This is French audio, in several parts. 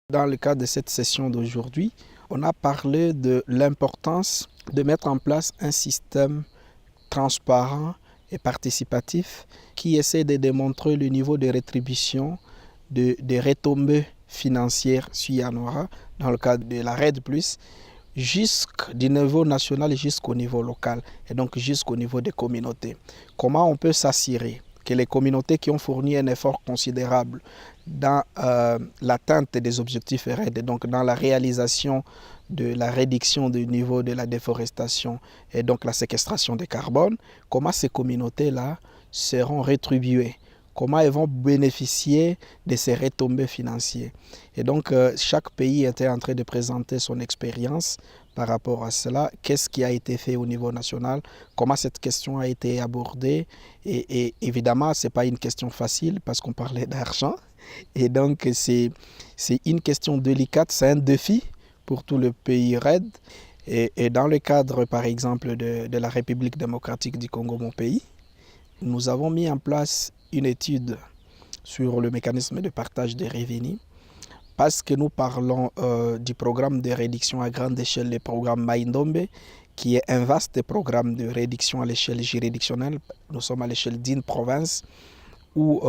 Dans le cadre de cette session d'aujourd'hui, on a parlé de l'importance de mettre en place un système transparent et participatif qui essaie de démontrer le niveau de rétribution des retombées financières s'il y en aura dans le cadre de la RED+, du niveau national jusqu'au niveau local et donc jusqu'au niveau des communautés. Comment on peut s'assurer que les communautés qui ont fourni un effort considérable dans l'atteinte des objectifs RED, donc dans la réalisation de la réduction du niveau de la déforestation et donc la séquestration de carbone, comment ces communautés-là seront rétribuées, comment elles vont bénéficier de ces retombées financières. Et donc chaque pays était en train de présenter son expérience par rapport à cela, qu'est-ce qui a été fait au niveau national, comment cette question a été abordée. Et évidemment, ce n'est pas une question facile parce qu'on parlait d'argent. Et donc, c'est une question délicate, c'est un défi pour tout le pays RED. Et dans le cadre, par exemple, de la République démocratique du Congo, mon pays, nous avons mis en place une étude sur le mécanisme de partage des revenus parce que nous parlons du programme de réduction à grande échelle, le programme Maindombe, qui est un vaste programme de réduction à l'échelle juridictionnelle. Nous sommes à l'échelle d'une province où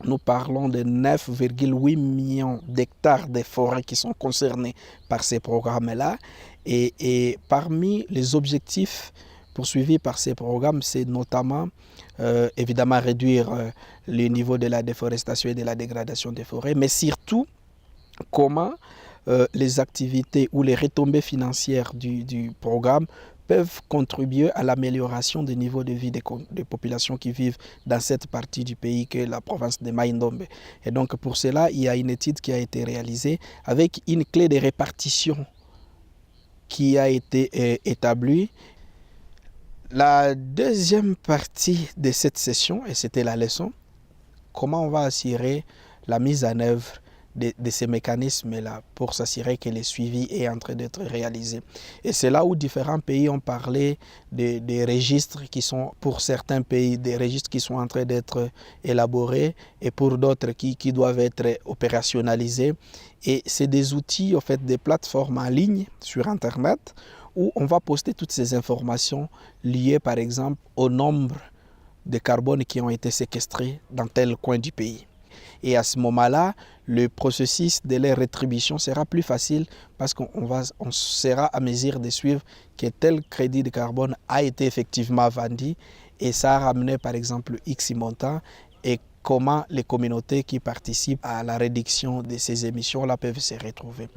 nous parlons de 9,8 millions d'hectares de forêts qui sont concernés par ces programmes-là. Et parmi les objectifs poursuivis par ces programmes, c'est notamment évidemment réduire le niveau de la déforestation et de la dégradation des forêts, mais surtout comment les activités ou les retombées financières du programme peuvent contribuer à l'amélioration du niveau de vie des populations qui vivent dans cette partie du pays que la province de Maindombe. Et donc pour cela, il y a une étude qui a été réalisée avec une clé de répartition qui a été établie. La deuxième partie de cette session, et c'était la leçon, comment on va assurer la mise en œuvre de ces mécanismes-là pour s'assurer que le suivi est en train d'être réalisé. Et c'est là où différents pays ont parlé des registres qui sont, pour certains pays, des registres qui sont en train d'être élaborés et pour d'autres qui doivent être opérationnalisés. Et c'est des outils, en fait, des plateformes en ligne sur Internet où on va poster toutes ces informations liées, par exemple, au nombre de carbone qui ont été séquestrés dans tel coin du pays. Et à ce moment-là, le processus de leur rétribution sera plus facile parce qu'on sera à mesure de suivre que tel crédit de carbone a été effectivement vendu et ça a ramené par exemple X montant et comment les communautés qui participent à la réduction de ces émissions-là peuvent se retrouver.